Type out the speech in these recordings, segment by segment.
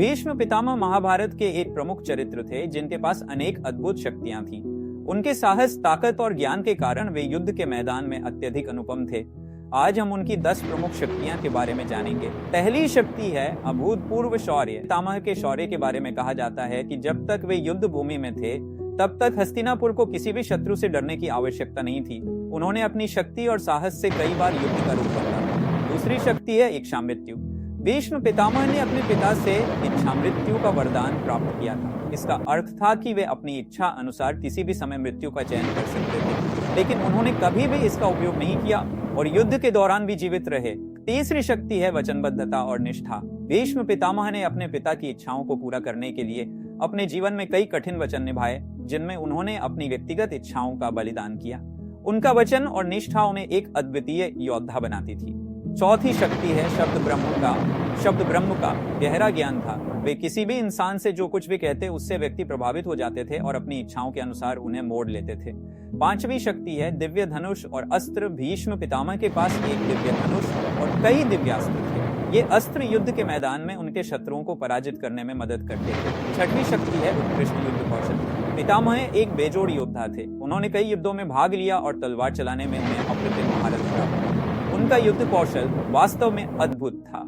भीष्म पितामह महाभारत के एक प्रमुख चरित्र थे जिनके पास अनेक अद्भुत शक्तियां थीं। उनके साहस, ताकत और ज्ञान के कारण वे युद्ध के मैदान में अत्यधिक अनुपम थे। आज हम उनकी 10 प्रमुख शक्तियां के बारे में जानेंगे। पहली शक्ति है अभूतपूर्व शौर्य। पितामह के शौर्य के बारे में कहा जाता है कि जब तक वे युद्ध भूमि में थे तब तक हस्तिनापुर को किसी भी शत्रु से डरने की आवश्यकता नहीं थी। उन्होंने अपनी शक्ति और साहस से कई बार युद्ध का रूप बदला। दूसरी शक्ति है इच्छा मृत्यु। भीष्म पितामह ने अपने पिता से इच्छा मृत्यु का वरदान प्राप्त किया था। इसका अर्थ था कि वे अपनी इच्छा अनुसार किसी भी समय मृत्यु का चयन कर सकते थे, लेकिन उन्होंने कभी भी इसका उपयोग नहीं किया और युद्ध के दौरान भी जीवित रहे। तीसरी शक्ति है वचनबद्धता और निष्ठा। भीष्म पितामह ने अपने पिता की इच्छाओं को पूरा करने के लिए अपने जीवन में कई कठिन वचन निभाए, जिनमें उन्होंने अपनी व्यक्तिगत इच्छाओं का बलिदान किया। उनका वचन और निष्ठा उन्हें एक अद्वितीय योद्धा बनाती थी। चौथी शक्ति है शब्द ब्रह्म का गहरा ज्ञान था। वे किसी भी इंसान से जो कुछ भी कहते उससे व्यक्ति प्रभावित हो जाते थे और अपनी इच्छाओं के अनुसार उन्हें मोड़ लेते थे। पांचवी शक्ति है दिव्य धनुष और अस्त्र। भीष्म पितामह के पास एक दिव्य धनुष और कई दिव्यास्त्र थे। ये अस्त्र युद्ध के मैदान में उनके शत्रुओं को पराजित करने में मदद करते थे। छठवीं शक्ति है उत्कृष्ट युद्ध कौशल। पितामह एक बेजोड़ योद्धा थे। उन्होंने कई युद्धों में भाग लिया और तलवार चलाने में उन्हें अप्रतिम महारत प्राप्त हुई। उनका युद्ध कौशल वास्तव में अद्भुत था।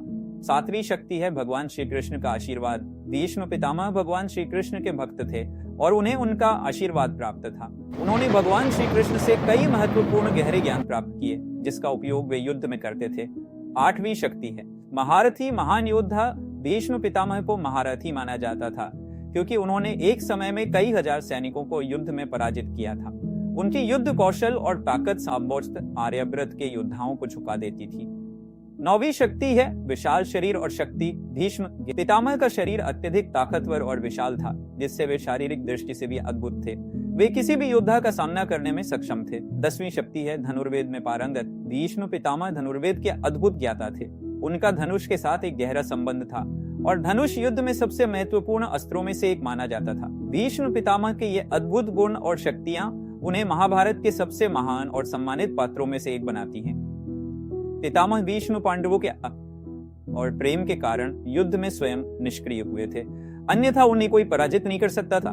सातवीं शक्ति है भगवान श्री कृष्ण का आशीर्वाद। भीष्म पितामह भगवान श्री कृष्ण के भक्त थे और उन्हें उनका आशीर्वाद प्राप्त था। उन्होंने भगवान श्री कृष्ण से कई महत्वपूर्ण गहरे ज्ञान प्राप्त किए, जिसका उपयोग वे युद्ध में करते थे। आठवीं शक्ति है महारथी। महान योद्धा भीष्म पितामह को महारथी माना जाता था क्योंकि उन्होंने एक समय में कई हजार सैनिकों को युद्ध में पराजित किया था। उनकी युद्ध कौशल और ताकत समस्त आर्यव्रत के योद्धाओं को झुका देती थी। नौवीं शक्ति है विशाल शरीर और शक्ति। भीष्म पितामह का शरीर अत्यधिक ताकतवर और विशाल था, जिससे वे शारीरिक दृष्टि से भी अद्भुत थे। वे किसी भी योद्धा का सामना करने में सक्षम थे। 10वीं शक्ति है धनुर्वेद में पारंगत। भीष्म पितामह धनुर्वेद के अद्भुत ज्ञाता थे। उनका धनुष के साथ एक गहरा संबंध था और धनुष युद्ध में सबसे महत्वपूर्ण अस्त्रों में से एक माना जाता था। भीष्म पितामह के ये अद्भुत गुण और शक्तियां उन्हें महाभारत के सबसे महान और सम्मानित पात्रों में से एक बनाती हैं। पितामह भीष्म पांडवों के और प्रेम के कारण युद्ध में स्वयं निष्क्रिय हुए थे, अन्यथा उन्हें कोई पराजित नहीं कर सकता था।